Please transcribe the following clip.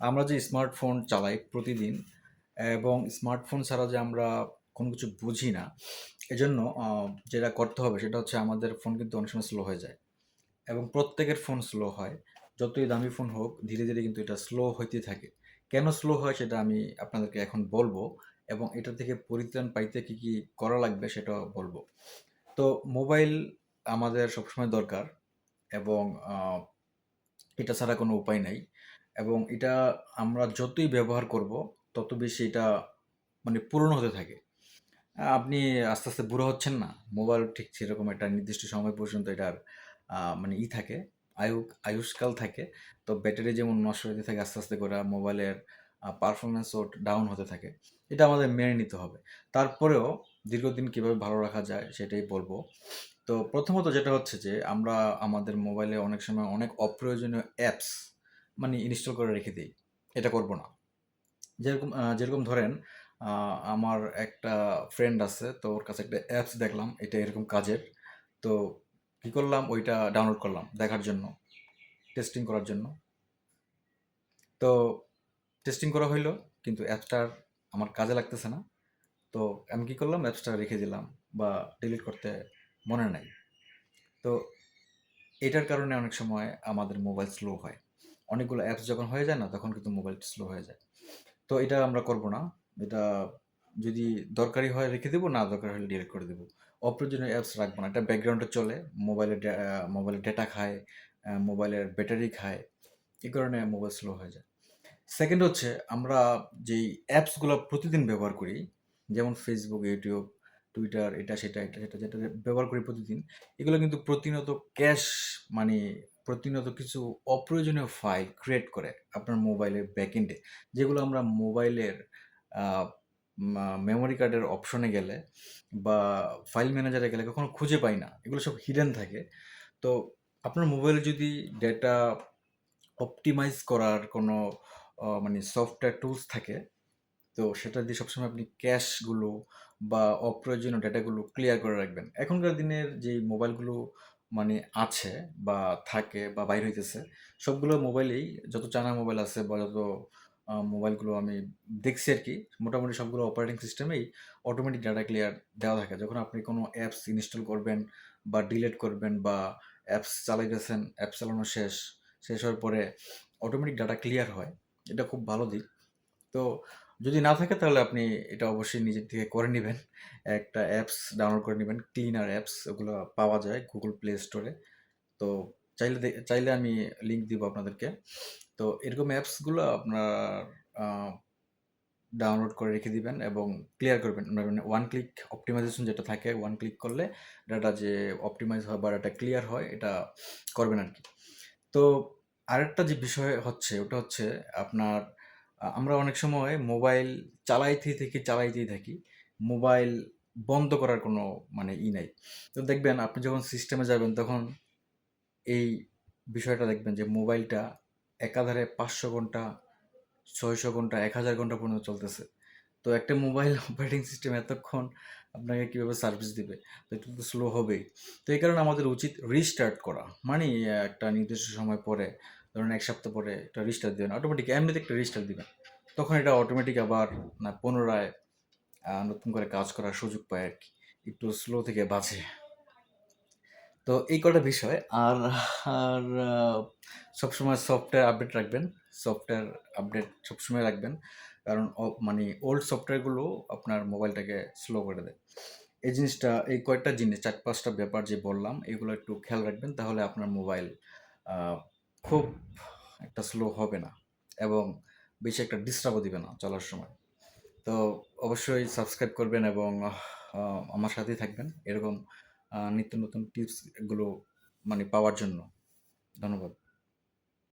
আমরা যে স্মার্টফোন চালাই প্রতিদিন এবং স্মার্টফোন ছাড়া যে আমরা কোনো কিছু বুঝি না, এজন্য যেটা করতে হবে সেটা হচ্ছে আমাদের ফোন কিন্তু অনেক সময় স্লো হয়ে যায় এবং প্রত্যেকের ফোন স্লো হয়। যতই দামি ফোন হোক ধীরে, ধীরে কিন্তু এটা স্লো হইতেই থাকে। কেন স্লো হয় সেটা আমি আপনাদেরকে এখন বলবো এবং এটা থেকে পরিত্রাণ পাইতে কী, কী করা লাগবে সেটাও বলবো। তো মোবাইল আমাদের সবসময় দরকার এবং আ এটা ছাড়া কোনো উপায় নাই এবং এটা আমরা যতই ব্যবহার করব, তত বেশি এটা মানে পুরনো হতে থাকে। আপনি আস্তে, আস্তে বুড়ো হচ্ছেন না? মোবাইল ঠিক সেরকম একটা নির্দিষ্ট সময় পর্যন্ত এটার মানে থাকে, আয়ু আয়ুষ্কাল থাকে। তো ব্যাটারি যেমন নষ্ট হতে থাকে আস্তে, আস্তে করে মোবাইলের পারফরম্যান্সও ডাউন হতে থাকে। এটা আমাদের মেনে নিতে হবে। তারপরেও দীর্ঘদিন কিভাবে ভালো রাখা যায় সেটাই বলব। তো প্রথমত যেটা হচ্ছে যে আমরা আমাদের মোবাইলে অনেক সময় অনেক অপ্রয়োজনীয় অ্যাপস মানে ইনস্টল করে রেখে দেই। এটা করব না। যেরকম ধরেন আমার একটা ফ্রেন্ড আছে। তো ওর কাছে একটা অ্যাপস দেখলাম এটা এরকম কাজের। তো কি করলাম ওইটা ডাউনলোড করলাম দেখার জন্য, টেস্টিং করার জন্য। তো টেস্টিং করা হইলো কিন্তু অ্যাপসটার আমার কাজে লাগতেছে না। তো আমি কি করলাম অ্যাপসটা রেখে দিলাম বা ডিলিট করতে মনে নাই। তো এটার কারণে অনেক সময় আমাদের মোবাইল স্লো হয়। অনেকগুলো অ্যাপস যখন হয়ে যায় না তখন কিন্তু মোবাইল স্লো হয়ে যায়। তো এটা আমরা করব না। এটা যদি দরকারি হয় রেখে দেব, না দরকার হলে ডিলিট করে দেব। অপ্রয়োজনীয় অ্যাপস রাখবো না। এটা ব্যাকগ্রাউন্ডে চলে। মোবাইলের ডেটা খায়, মোবাইলের ব্যাটারি খায়। এই কারণে মোবাইল স্লো হয়ে যায়। সেকেন্ড হচ্ছে আমরা যেই অ্যাপসগুলো প্রতিদিন ব্যবহার করি, যেমন Facebook, YouTube, Twitter এটা সেটা যেটা ব্যবহার করি প্রতিদিন, এগুলো কিন্তু প্রতিনিয়ত ক্যাশ মানে প্রতিনিয়ত কিছু অপ্রয়োজনীয় ফাইল ক্রিয়েট করে আপনার মোবাইলের ব্যাকএন্ডে। যেগুলো আমরা মোবাইলের আ মেমোরি কার্ডের অপশনে গেলে বা ফাইল ম্যানেজারে গেলে কখনো খুঁজে পাই না। এগুলো সব হিডেন থাকে। তো আপনার মোবাইলে যদি ডেটা অপটিমাইজ করার কোনো মানে সফটওয়্যার টুলস থাকে, তো সেটা দিয়ে সবসময় আপনি ক্যাশগুলো বা অপ্রয়োজনীয় ডেটাগুলো ক্লিয়ার করে রাখবেন। এখনকার দিনের যেই মোবাইলগুলো মানে আছে বা থাকে বা বাইর হইতেছে, সবগুলো মোবাইলেই যত চায়না মোবাইল আছে বা যত মোবাইলগুলো আমি দেখছি আরকি, মোটামুটি সবগুলো অপারেটিং সিস্টেমেই অটোমেটিক ডাটা ক্লিয়ার দেওয়া থাকে। যখন আপনি কোনো অ্যাপস ইনস্টল করবেন বা ডিলিট করবেন বা অ্যাপস চালাইতেছেন, অ্যাপস চালানো শেষ, শেষ হওয়ার পরে অটোমেটিক ডাটা ক্লিয়ার হয়। এটা খুব ভালো দিক। তো যদি না থাকে তাহলে আপনি এটা অবশ্যই নিজের থেকে করে নিবেন। একটা অ্যাপস ডাউনলোড করে নিবেন। ক্লিনার অ্যাপস ওগুলো পাওয়া যায় Google Play Store এ। তো চাইলে আমি লিংক দিব আপনাদেরকে। তো এরকম অ্যাপসগুলো আপনার আ ডাউনলোড করে রেখে দিবেন এবং ক্লিয়ার করবেন। মানে ওয়ান ক্লিক অপ্টিমাইজেশন যেটা থাকে, ওয়ান ক্লিক করলে ডাটা যে অপ্টিমাইজ হয় বা ডাটা ক্লিয়ার হয় এটা করবেন আরকি। তো আরেকটা যে বিষয় হচ্ছে ওটা হচ্ছে আপনার আমরা অনেক সময় মোবাইল চালাইতেই থাকি। মোবাইল বন্ধ করার কোনো মানে নাই। তো দেখবেন আপনি যখন সিস্টেমে যাবেন তখন এই বিষয়টা দেখবেন যে মোবাইলটা একাধারে ৫০০ ঘন্টা, ৬০০ ঘন্টা, ১,০০০ ঘন্টা পর্যন্ত চলতেছে। তো একটা মোবাইল অপারেটিং সিস্টেম এতক্ষণ আপনাকে কিভাবে সার্ভিস দিবে? তো একটু তো স্লো হবেই। তো এই কারণে আমাদের উচিত রিস্টার্ট করা। মানে একটা নির্দিষ্ট সময় পরে ধরুন ১ সপ্তাহ পরে একটা রিস্টার্ট দিবেন। অটোমেটিক এমনিতে একটা রিস্টার্ট দিবেন। তখন এটা অটোমেটিক আবার পুনরায় নতুন করে কাজ করার সুযোগ পায় আরকি। একটু স্লো থেকে বাঁচে। তো এই কটা বিষয়। আর সবসময় সফটওয়্যার আপডেট রাখবেন। সফটওয়্যার আপডেট সবসময় রাখবেন। কারণ মানে ওল্ড সফটওয়্যারগুলো আপনার মোবাইলটাকে স্লো করে দেয়। এই কয়েকটা জিনিস ৪-৫ টা ব্যাপার যে বললাম, এগুলো একটু খেয়াল রাখবেন। তাহলে আপনার মোবাইল আ খুব একটা স্লো হবে না এবং বেশি একটা ডিস্টার্বও দিবে না চলার সময়। তো অবশ্যই সাবস্ক্রাইব করবেন এবং আমার সাথেই থাকবেন। এরকম নিত্য নতুন টিপস গুলো মানে পাওয়ার জন্য। ধন্যবাদ।